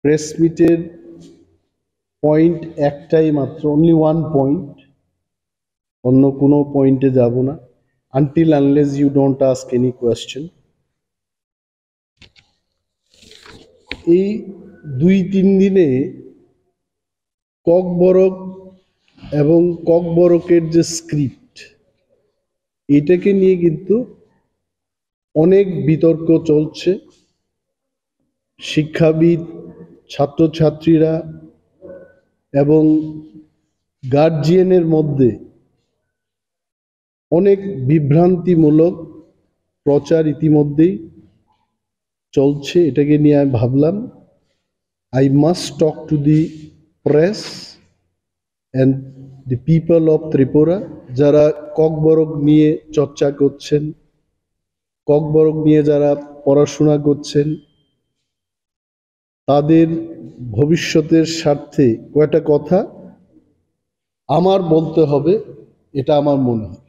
Press মিটের point একটাই মাত্র, only one point, অন্য কোনো পয়েন্টে যাব না, until unless you don't ask any question. এই 2-3 দিনে ককবরক এবং ককবরকের যে স্ক্রিপ্ট, এটাকে নিয়ে কিন্তু অনেক বিতর্ক চলছে। শিক্ষাবিদ, ছাত্রছাত্রীরা এবং গার্জিয়ানের মধ্যে অনেক বিভ্রান্তিমূলক প্রচার ইতিমধ্যেই চলছে। এটাকে নিয়ে আমি ভাবলাম I must talk to the press and the people of Tripura, যারা ককবরক নিয়ে চর্চা করছেন, ককবরক নিয়ে যারা পড়াশোনা করছেন, তাদের ভবিষ্যতের স্বার্থে কয়টা কথা আমার বলতে হবে, এটা আমার মনে হয়।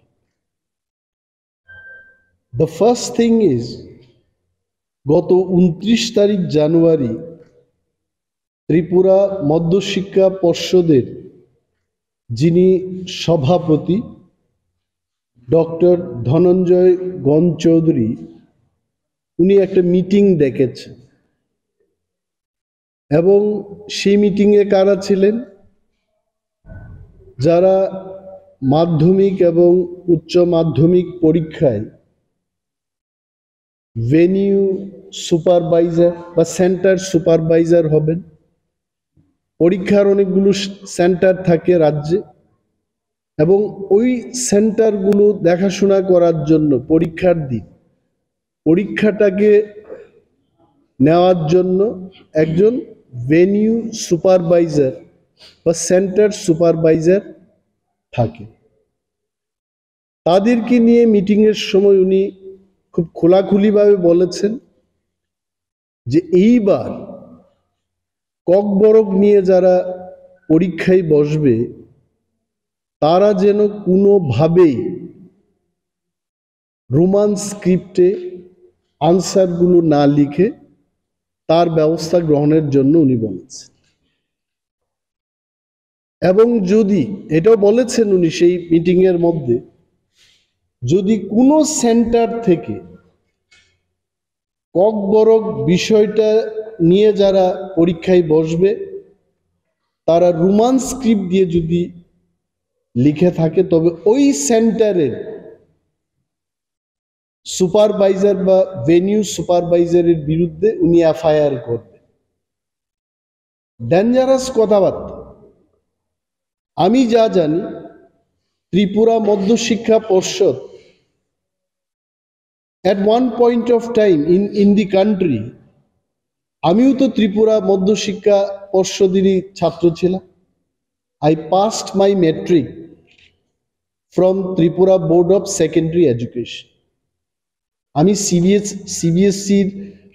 The first thing is, গত 29 তারিখ জানুয়ারি ত্রিপুরা মধ্যশিক্ষা পর্ষদের যিনি সভাপতি ডক্টর ধনঞ্জয় গণ চৌধুরী, উনি একটা মিটিং ডেকেছেন এবং সেই মিটিংয়ে কারা ছিলেন? যারা মাধ্যমিক এবং উচ্চ মাধ্যমিক পরীক্ষায় ভেনিউ সুপারভাইজার বা সেন্টার সুপারভাইজার হবেন। পরীক্ষার অনেকগুলো সেন্টার থাকে রাজ্যে, এবং ওই সেন্টারগুলো দেখাশোনা করার জন্য পরীক্ষার দিন পরীক্ষাটাকে নেওয়ার জন্য একজন ভেনিউ সুপারভাইজার বা সেন্টার সুপারভাইজার থাকে। তাদেরকে নিয়ে মিটিংয়ের সময় উনি খুব খোলাখুলিভাবে বলেছেন যে এইবার ককবরক নিয়ে যারা পরীক্ষায় বসবে তারা যেন কোনোভাবেই রোমান স্ক্রিপ্টে আনসারগুলো না লিখে তার ব্যবস্থা গ্রহণের জন্য উনি বলেছেন। এবং যদি এটাও বলেছেন উনি সেই মিটিংয়ের মধ্যে, যদি কোনো সেন্টার থেকে ককবরক বিষয়টা নিয়ে যারা পরীক্ষায় বসবে তারা রোমান স্ক্রিপ্ট দিয়ে যদি লিখে থাকে, তবে ওই সেন্টারের সুপারভাইজার বা ভেনিউ সুপারভাইজারের বিরুদ্ধে উনি এফআইআর করবেন। ডেঞ্জারাস কথাবার্তা। আমি যা জানি, ত্রিপুরা মধ্যশিক্ষা পর্ষদ at one point of time in the country, আমিও তো ত্রিপুরা মধ্যশিক্ষা পর্ষদেরই ছাত্র ছিলাম। I passed my metric from Tripura Board of Secondary Education. আমি সিবিএসসির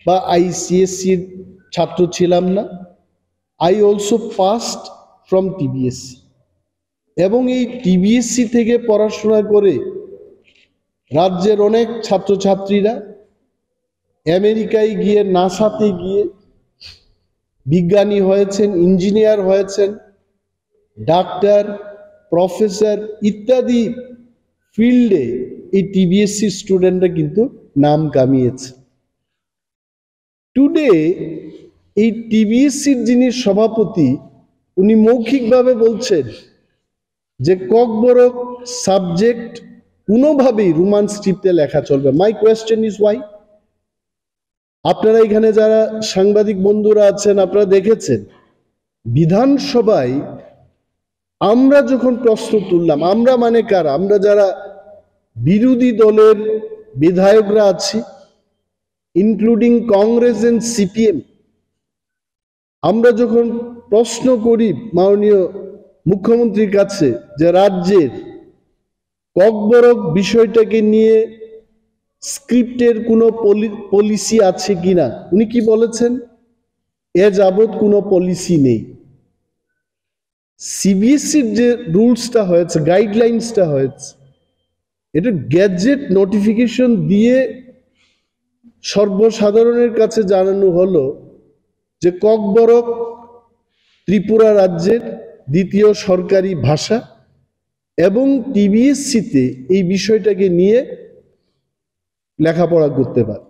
বা আইসিএসসির ছাত্র ছিলাম না। I also passed from TBSC, এবং এই টিবিএসসি থেকে পড়াশোনা করে রাজ্যের অনেক ছাত্রছাত্রীরা আমেরিকায় গিয়ে, নাসাতে গিয়ে বিজ্ঞানী হয়েছেন, ইঞ্জিনিয়ার হয়েছেন, ডাক্তার, প্রফেসর ইত্যাদি ফিল্ডে এই টিবিএসসি স্টুডেন্টরা কিন্তু নাম কামিয়েছে। টুডে এই টিবিএসসির যিনি সভাপতি, উনি মৌখিকভাবে বলছেন যে ককবরক সাবজেক্ট কোনোভাবেই রোমান স্ক্রিপ্টে লেখা চলবে। My question is Y? আপনারা এখানে যারা সাংবাদিক বন্ধুরা আছেন, আপনারা দেখেছেন বিধানসভায় আমরা যখন প্রশ্ন তুললাম, আমরা মানে কারা? আমরা যারা বিরোধী দলের বিধায়করা আছি, ইনক্লুডিং কংগ্রেস এন্ড সিপিএম, আমরা যখন প্রশ্ন করি মাননীয় মুখ্যমন্ত্রীর কাছে যে রাজ্যের ককবরক বিষয়টাকে নিয়ে স্ক্রিপ্টের কোনো পলিসি আছে কিনা, উনি কি বলেছেন? এ যাবৎ কোনো পলিসি নেই। সিবিএসসির যে রুলসটা হয়েছে, গাইডলাইন্সটা হয়েছে, এটা গ্যাজেট নোটিফিকেশন দিয়ে সর্বসাধারণের কাছে জানানো হলো যে ককবরক ত্রিপুরা রাজ্যের দ্বিতীয় সরকারি ভাষা এবং টিবিএসসিতে এই বিষয়টাকে নিয়ে লেখাপড়া করতে পারে।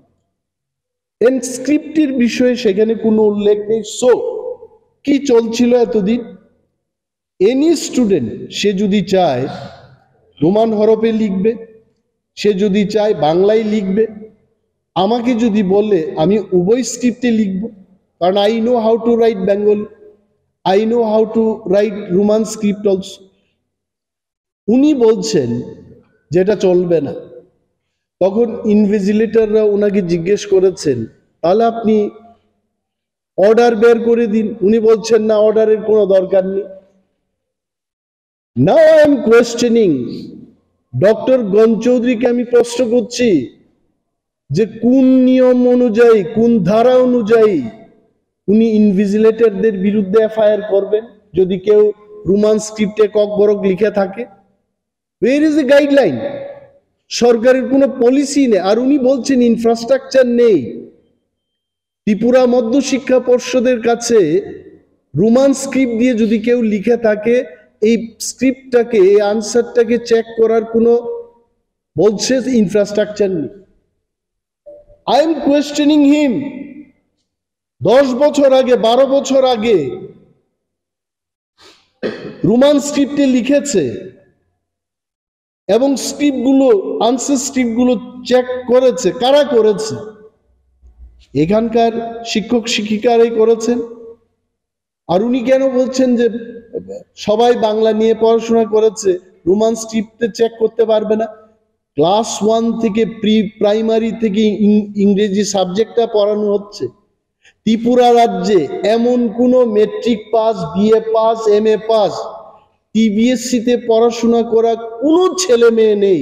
স্ক্রিপ্টের বিষয়ে সেখানে কোনো উল্লেখ নেই। সো কি চলছিল এতদিন? এনি স্টুডেন্ট সে যদি চায় রোমান হরফে লিখবে, সে যদি চায় বাংলায় লিখবে। আমাকে যদি বলে আমি উভয় স্ক্রিপ্টে লিখব, কারণ I know how to right Bengali, I know how to right Roman script also. উনি বলছেন যেটা চলবে না। তখন ইনভিজিলেটররা ওনাকে জিজ্ঞেস করেছেন তাহলে আপনি অর্ডার বের করে দিন। উনি বলছেন না, অর্ডারের কোনো দরকার নেই। Now I am questioning doctor গণ চৌধুরীকে, আমি প্রশ্ন করছি যে কোন নিয়ম অনুযায়ী, কোন ধারা অনুযায়ী উনি ইনভিজিলেটরদের বিরুদ্ধে এফআইআর করবেন যদি কেউ রোমান স্ক্রিপ্টে ককবরক লিখে থাকে? Where is a guideline? সরকারের কোনো পলিসি নেই। আর উনি বলছেন ইনফ্রাস্ট্রাকচার নেই। ত্রিপুরা মধ্য শিক্ষা পর্ষদের কাছে রোমান স্ক্রিপ্ট দিয়ে যদি কেউ লিখে থাকে, এই স্ক্রিপ্টটাকে, এই আনসারটাকে চেক করার কোনো বলছে ইনফ্রাস্ট্রাকচার নেই। আই এম কোয়েশ্চেনিং হিম। 10 বছর আগে, 12 বছর আগে রোমান স্ক্রিপ্টে লিখেছে এবং স্ক্রিপ্টগুলো, আনসার স্ক্রিপ্টগুলো চেক করেছে। কারা করেছে? এখানকার শিক্ষক শিক্ষিকারাই করেছেন। আর উনি কেন বলছেন যে সবাই বাংলা নিয়ে পড়াশোনা করেছে, রোমান স্ক্রিপ্টে চেক করতে পারবে না? ক্লাস 1 থেকে প্রাইমারি থেকে ইংরেজি সাবজেক্টটা পড়ানো হচ্ছে। ত্রিপুরা রাজ্যে এমন কোনো matric pass, BA pass, MA pass, টিবিএসসিতে পড়াশোনা করা কোনো ছেলে মেয়ে নেই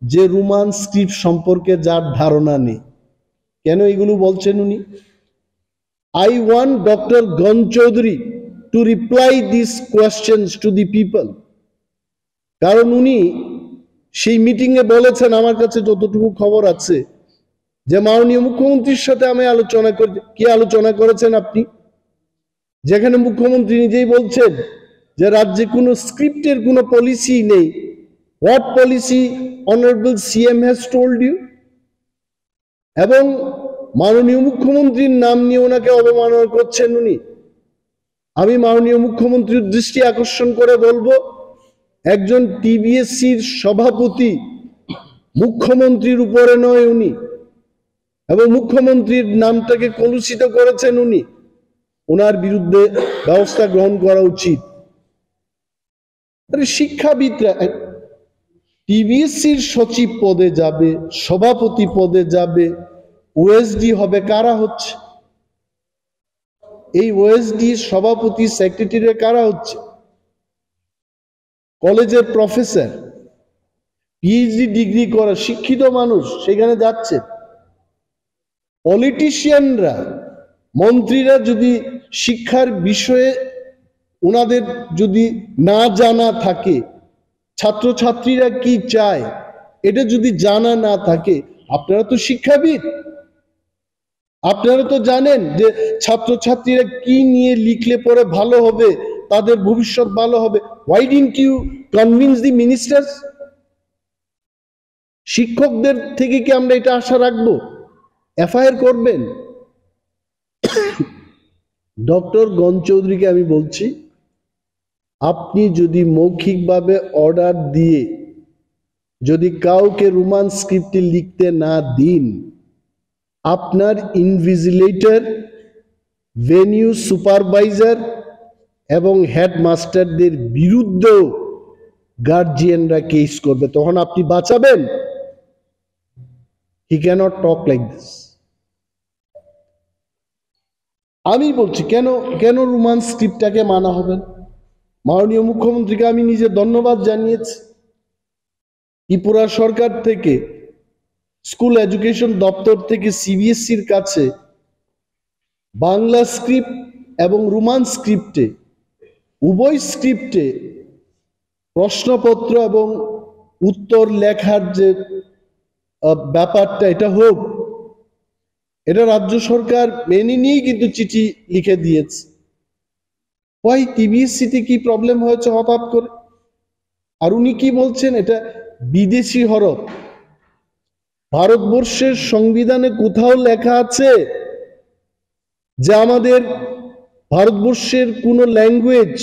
যে রোমান স্ক্রিপ্ট সম্পর্কে যার ধারণা নেই। কেন এগুলো বলছেন উনি? I want Dr. Gan Chaudhary to reply these questions to the people. কারণ উনি সেই মিটিংয়ে বলেছেন, আমার কাছে যতটুকু খবর আছে, যে মাননীয় মুখ্যমন্ত্রীর সাথে আমি আলোচনা করি। কি আলোচনা করেছেন আপনি? যেখানে মুখ্যমন্ত্রী নিজেই বলছেন যে রাজ্যে কোনো স্ক্রিপ্টের কোনো পলিসি নেই। What policy honourable CM has told you? এবং মাননীয় মুখ্যমন্ত্রীর নাম নিয়ে ওনাকে অবমাননা করছেন উনি। আমি মাননীয় মুখ্যমন্ত্রীর দৃষ্টি আকর্ষণ করে বলবো, একজন টিবিএসসির সভাপতি মুখ্যমন্ত্রীর উপরে নয় উনি, এবং মুখ্যমন্ত্রীর নামটাকে কলুষিত করেছেন উনি। ওনার বিরুদ্ধে ব্যবস্থা গ্রহণ করা উচিত। শিক্ষাবিদরা টিবিএসসির সচিব পদে যাবে, সভাপতি পদে যাবে, ওএসডি হবে। কারা হচ্ছে এই ওএসডি, সভাপতি, সেক্রেটারি? কারা হচ্ছে? কলেজের প্রফেসর, পিএইচডি ডিগ্রি করা শিক্ষিত মানুষ সেখানে যাচ্ছে। পলিটিশিয়ানরা, মন্ত্রীরা যদি শিক্ষার বিষয়ে ওনাদের যদি না জানা থাকে, ছাত্রছাত্রীরা কি চায় এটা যদি জানা না থাকে, আপনারা তো শিক্ষাবিদ, আপনারা তো জানেন যে ছাত্রছাত্রীরা কি নিয়ে লিখলে পরে ভালো হবে, তাদের ভবিষ্যৎ ভালো হবে। Why didn't you convince the ministers? শিক্ষকদের থেকে কি আমরা এটা আশা রাখবো? এফআইআর করবেন? ডক্টর গণ চৌধুরীকে আমি বলছি, আপনি যদি মৌখিকভাবে অর্ডার দিয়ে যদি কাউকে রোমান স্ক্রিপ্টে লিখতে না দিন, আপনার ইনভিজিলেটর, ভেনিউ সুপারভাইজার এবং হেডমাস্টারদের বিরুদ্ধেও গার্জিয়ানরা কেস করবে। তখন আপনি বাঁচাবেন? হি ক্যানট টক লাইক দিস। আমি বলছি কেন কেন রোমান স্ক্রিপ্টটাকে মানা হবে? মাননীয় মুখ্যমন্ত্রীকে আমি নিজে ধন্যবাদ জানিয়েছি। ত্রিপুরা সরকার থেকে, স্কুল এডুকেশন দপ্তর থেকে সিবিএসসির কাছে বাংলা স্ক্রিপ্ট এবং রোমান স্ক্রিপ্টে, উভয় স্ক্রিপ্টে প্রশ্নপত্র এবং উত্তর লেখার যে ব্যাপারটা, এটা হোক। এটা রাজ্য সরকার মেনে নিয়েই কিন্তু চিঠি লিখে দিয়েছে। ওই টিবিএসসিতে কি প্রবলেম হয়েছে হঠাৎ করে? আর উনি কি বলছেন এটা বিদেশি হরফ। ভারতবর্ষের সংবিধানে কোথাও লেখা আছে যে আমাদের ভারতবর্ষের কোন ল্যাঙ্গুয়েজ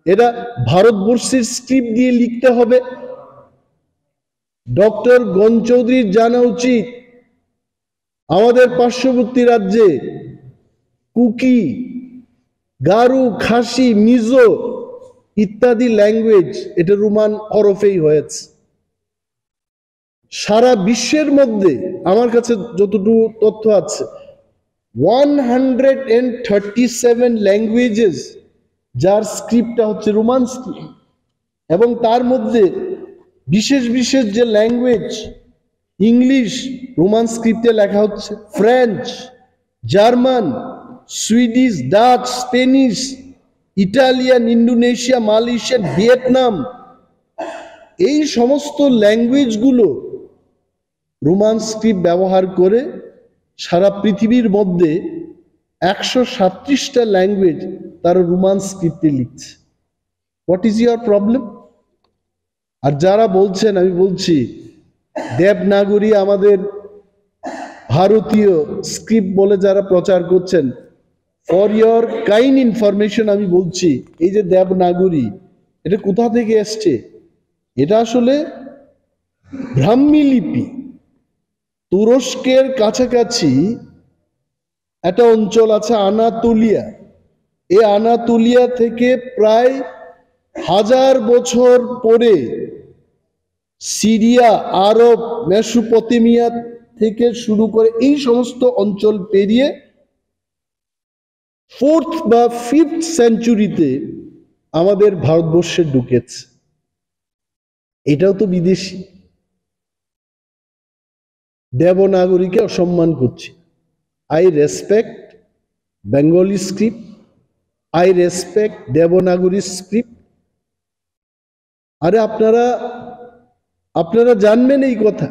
এটা ভারতবর্ষের স্ক্রিপ্ট দিয়ে লিখতে হবে? ডক্টর গণ চৌধুরীর জানা উচিত আমাদের পার্শ্ববর্তী রাজ্যে কুকি, গারু, খাসি, মিজো ইত্যাদি ল্যাঙ্গুয়েজ এটা রোমান হরফেই হয়েছে। সারা বিশ্বের মধ্যে আমার কাছে যতটুকু তথ্য আছে 137 ল্যাঙ্গুয়েজেস যার স্ক্রিপ্টটা হচ্ছে রোমান স্ক্রিপ্ট, এবং তার মধ্যে বিশেষ বিশেষ যে ল্যাঙ্গুয়েজ, ইংলিশ রোমান স্ক্রিপ্টে লেখা হচ্ছে, French, German, Swedish, Dutch, Spanish, Italian, Indonesia, Malaysian, Vietnam, এই সমস্ত ল্যাঙ্গুয়েজগুলো রোমান স্ক্রিপ্ট ব্যবহার করে সারা পৃথিবীর মধ্যে 137টা ল্যাঙ্গুয়েজ তারা রোমান স্ক্রিপ্টে লিখছে। What is your problem? আর যারা বলছেন, আমি বলছি দেবনাগরী আমাদের ভারতীয় স্ক্রিপ্ট বলে যারা প্রচার করছেন, ফর ইয়োর কাইন্ড ইনফরমেশন আমি বলছি এই যে দেবনাগরী এটা কোথা থেকে এসছে? এটা আসলে ব্রাহ্মী লিপি। তুরস্কের কাছাকাছি একটা অঞ্চল আছে আনাতোলিয়া, এই আনাতোলিয়া থেকে প্রায় 1000 বছর পরে সিরিয়া, আরব, মেসোপটেমিয়া থেকে শুরু করে এই সমস্ত অঞ্চল পেরিয়ে 4th বা 5th সেঞ্চুরিতে আমাদের ভারতবর্ষে ঢুকেছে। এটাও তো বিদেশি। দেবনাগরীকে অসম্মান করছি। I respect Bengali script, I respect Devanagari script. আরে আপনারা জানবেন এই কথা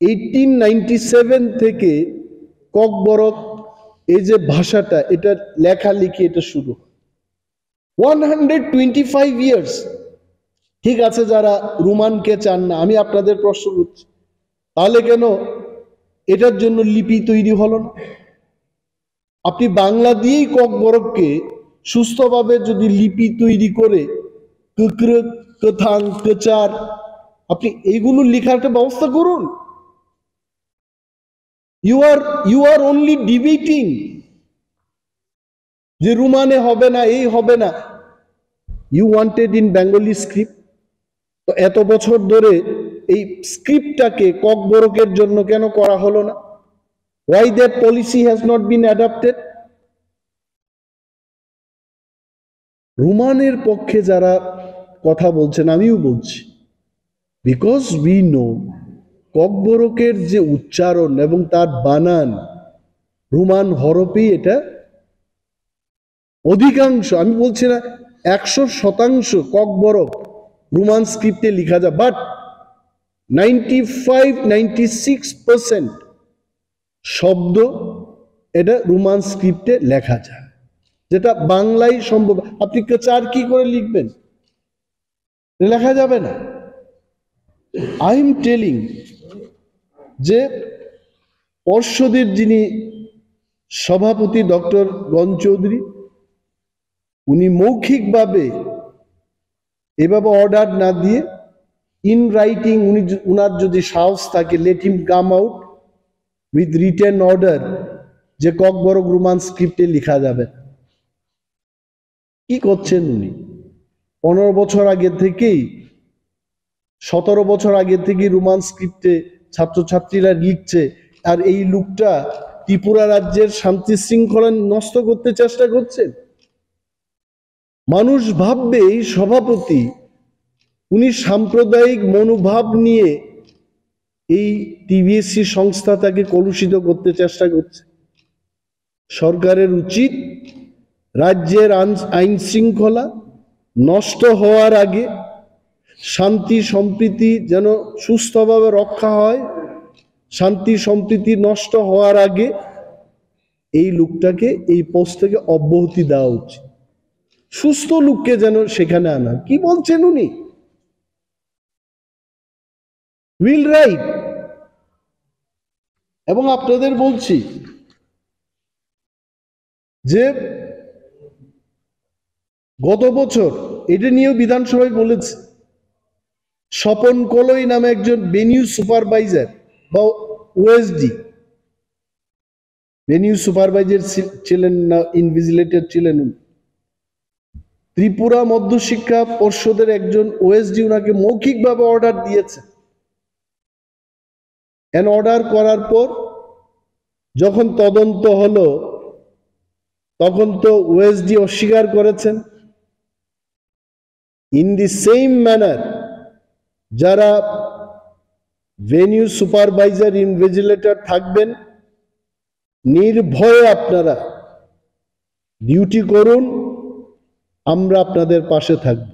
1897 থেকে ককবরক এই যে ভাষাটা, এটা লেখালেখি এটা শুরু 125 ইয়ার্স। ঠিক আছে, যারা রোমানকে চান না, আমি আপনাদের প্রশ্ন করছি তাহলে কেন এটার জন্য লিপি তৈরি হলো না? আপনি বাংলা দিয়েই ককবরককে সুস্থভাবে যদি লিপি তৈরি করে কুকর, কথাং, কচার, আপনি এইগুলো লেখার একটা ব্যবস্থা করুন। ইউ আর অনলি ডিবেটিং যে রোমানে হবে না, এই হবে না। You wanted in Bengali script. তো এত বছর ধরে এই স্ক্রিপ্টটাকে ককবরকের জন্য কেন করা হলো না? Why that policy has not been adopted? রোমানের পক্ষে যারা কথা বলছেন, আমিও বলছি, বিকজ উই নো ককবরকের যে উচ্চারণ এবং তার বানান রোমান হরফেই এটা অধিকাংশ, আমি বলছি না 100% ককবরক রোমান স্ক্রিপ্টে লেখা যায়, বাট 95-96% শব্দ এটা রোমান স্ক্রিপ্টে লেখা যায়, যেটা বাংলায় সম্ভব। আপনি চার কি করে লিখবেন? লেখা যাবে না। আই এম টেলিং যে পর্ষদের যিনি সভাপতি ডক্টর গণ চৌধুরী, উনি মৌখিকভাবে এভাবে অর্ডার না দিয়ে ইন রাইটিং, উনার যদি সাহস থাকে, let him come out with written order যে ককবরক রোমান স্ক্রিপ্টে লেখা যাবে। কি করছেন উনি? 15 বছর আগে থেকেই, 17 বছর আগে থেকেই রোমান স্ক্রিপ্টে ছাত্রছাত্রীরা লিখছে, আর এই লোকটা ত্রিপুরা রাজ্যের শান্তি শৃঙ্খলা নষ্ট করতে চেষ্টা করছেন। মানুষ ভাববে এই সভাপতি উনি সাম্প্রদায়িক মনোভাব নিয়ে এই টিবিএসসি সংস্থাটাকে কলুষিত করতে চেষ্টা করছে। সরকারের উচিত রাজ্যের আইন শৃঙ্খলা নষ্ট হওয়ার আগে শান্তি সম্প্রীতি যেন সুস্থভাবে রক্ষা হয়, শান্তি সম্প্রীতি নষ্ট হওয়ার আগে এই লোকটাকে এই পোস্ট থেকে অব্যাহতি দেওয়া উচিত। সুস্থ লোককে যেন সেখানে আনা। কি বলছেন উনি? Will write. এবং আপনাদের বলছি যে গত বছর এটা নিয়েও বিধানসভায় বলেছে, স্বপন কলই নামে একজন ভেনিউ সুপারভাইজার বা ওএসডি, ভেনিউ সুপারভাইজার ছিলেন না ইনভিজিলেটর ছিলেন, ত্রিপুরা মধ্যশিক্ষা পর্ষদের একজন ওএসডি ওনাকে মৌখিকভাবে অর্ডার দিয়েছে। অর্ডার করার পর যখন তদন্ত হলো তখন তো ওএসডি অস্বীকার করেছেন। ইন দি সেম ম্যানার যারা ভেনিউ সুপারভাইজার ইনভিজিলেটর থাকবেন, নির্ভয়ে আপনারা ডিউটি করুন, আমরা আপনাদের পাশে থাকব।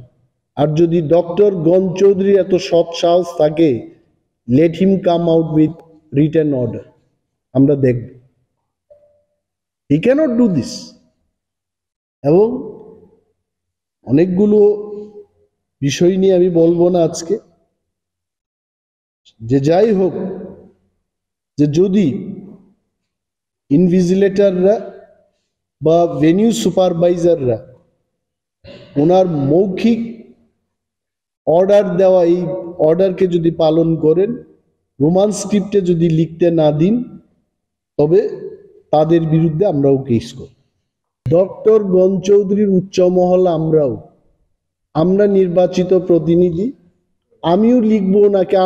আর যদি ডক্টর গণ চৌধুরী এত সৎ সাহস থাকে, let him come out with written order, আমরা দেখব। He can't do this. এবং অনেকগুলো বিষয় নিয়ে আমি বলবো না আজকে, যে যাই হোক, যে যদি ইনভিজিলেটররা বা ভেনিউ সুপারভাইজাররা ওনার মৌখিক অর্ডার দেওয়া এই অর্ডারকে যদি পালন করেন, রোমান স্ক্রিপ্টে যদি লিখতে না দিন, তবে তাদের বিরুদ্ধে আমরাও কেস করি। ডক্টর গণ চৌধুরীর উচ্চ মহল আমরা নির্বাচিত প্রতিনিধি, আমিও লিখবো নাকি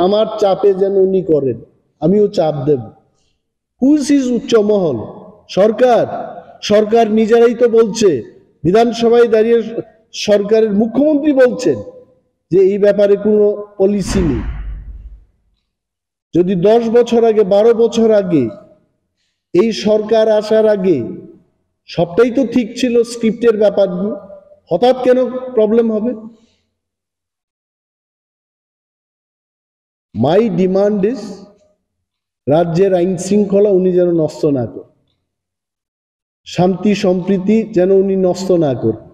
আমার চাপে যেন উনি করেন, আমিও চাপ দেব। হুইজ ইজ উচ্চ মহল? সরকার নিজেরাই তো বলছে, বিধানসভায় দাঁড়িয়ে সরকারের মুখ্যমন্ত্রী বলছেন যে এই ব্যাপারে কোনো পলিসি নেই। যদি 10 বছর আগে 12 বছর আগে এই সরকার আসার আগে সবটাই তো ঠিক ছিল স্ক্রিপ্টের ব্যাপার নিয়ে, হঠাৎ কেন প্রবলেম হবে? মাই ডিমান্ড ইজ রাজ্যের আইন শৃঙ্খলা উনি যেন নষ্ট না করেন, শান্তি সম্প্রীতি যেন উনি নষ্ট না করেন।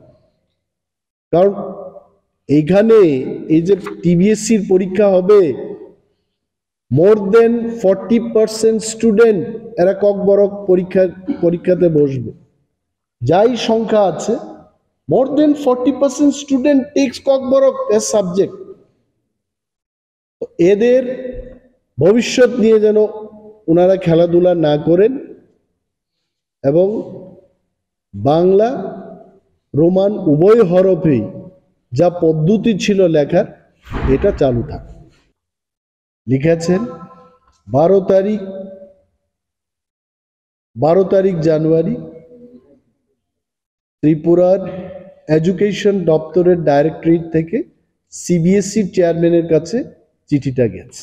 কারণ এইখানে এই যে টিবিএসসির পরীক্ষা হবে, মোর দেন 40% স্টুডেন্ট এরা ককবরক পরীক্ষাতে বসবে। যাই সংখ্যা আছে, more than 40% student takes Kokborok as subject. এদের ভবিষ্যৎ নিয়ে যেন ওনারা খেলাধুলা না করেন এবং বাংলা রোমান উভয় হরফেই যা পদ্ধতি ছিল লেখার, এটা চালু থাকে। লিখেছেন 12 তারিখ জানুয়ারি ত্রিপুরার এডুকেশন দপ্তরের ডাইরেক্টরেট থেকে সিবিএসই চেয়ারম্যানের কাছে চিঠিটা গেছে।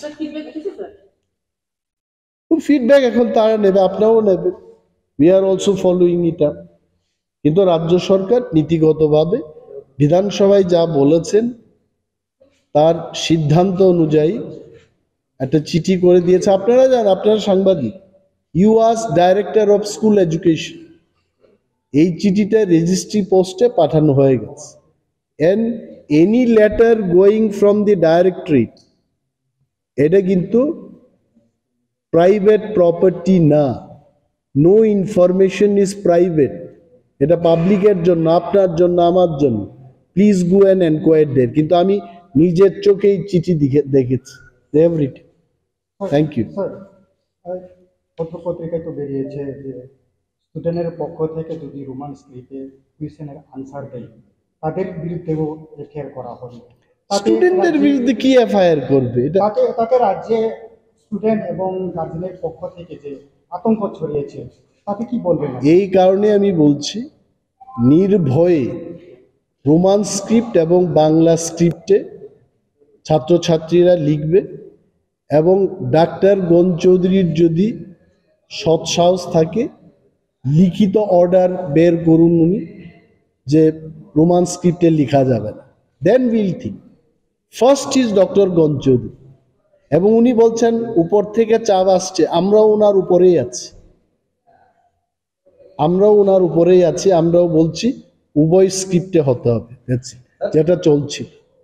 ফিডব্যাক এখন তারা নেবে, আপনারাও নেবেন। We are also following it up. কিন্তু রাজ্য সরকার নীতিগতভাবে বিধানসভায় যা বলেছেন তার সিদ্ধান্ত অনুযায়ী একটা চিঠি করে দিয়েছে। আপনারা জানেন, আপনারা সাংবাদিক, as director of school education, এই চিঠিটা রেজিস্ট্রি পোস্টে পাঠানো হয়ে গেছে। And any letter going from the directorate, এটা কিন্তু প্রাইভেট প্রপার্টি না। নো ইনফরমেশন ইজ প্রাইভেট, এটা পাবলিকের জন্য, আপনার জন্য, আমার জন্য। Please go and enquire there. কিন্তু আমি নিজের চোখেই চিঠি দেখেছি, এভরিথিং। Thank you. পত্রিকায় তো বেরিয়েছে যে স্টুডেন্টের পক্ষ থেকে যদি রোমান স্ক্রিপ্টে কোয়েশ্চেনের আনসার দেয়, তাদের বিরুদ্ধেও এফআইআর করা হবে। স্টুডেন্টদের বিরুদ্ধে কি এফআইআর করবে? তাকে রাজ্যে স্টুডেন্ট এবং গার্জেনের পক্ষ থেকে যে আতঙ্ক ছড়িয়েছে, তাতে কি বলবেন? এই কারণে আমি বলছি, নির্ভয়ে রোমান স্ক্রিপ্ট এবং বাংলা স্ক্রিপ্টে ছাত্রছাত্রীরা লিখবে। এবং ডাক্তার গণ চৌধুরীর যদি সৎসাহস থাকে, লিখিত অর্ডার বের করুন উনি যে রোমান স্ক্রিপ্টে লেখা যাবে না। Then will think. First is doctor Gan Chowdhury, এবং উনি বলছেন উপর থেকে চাপ আসছে, আমরাও ওনার উপরেই আছি, আমরাও বলছি উভয় স্ক্রিপ্টে হতে হবে, যেটা চলছে।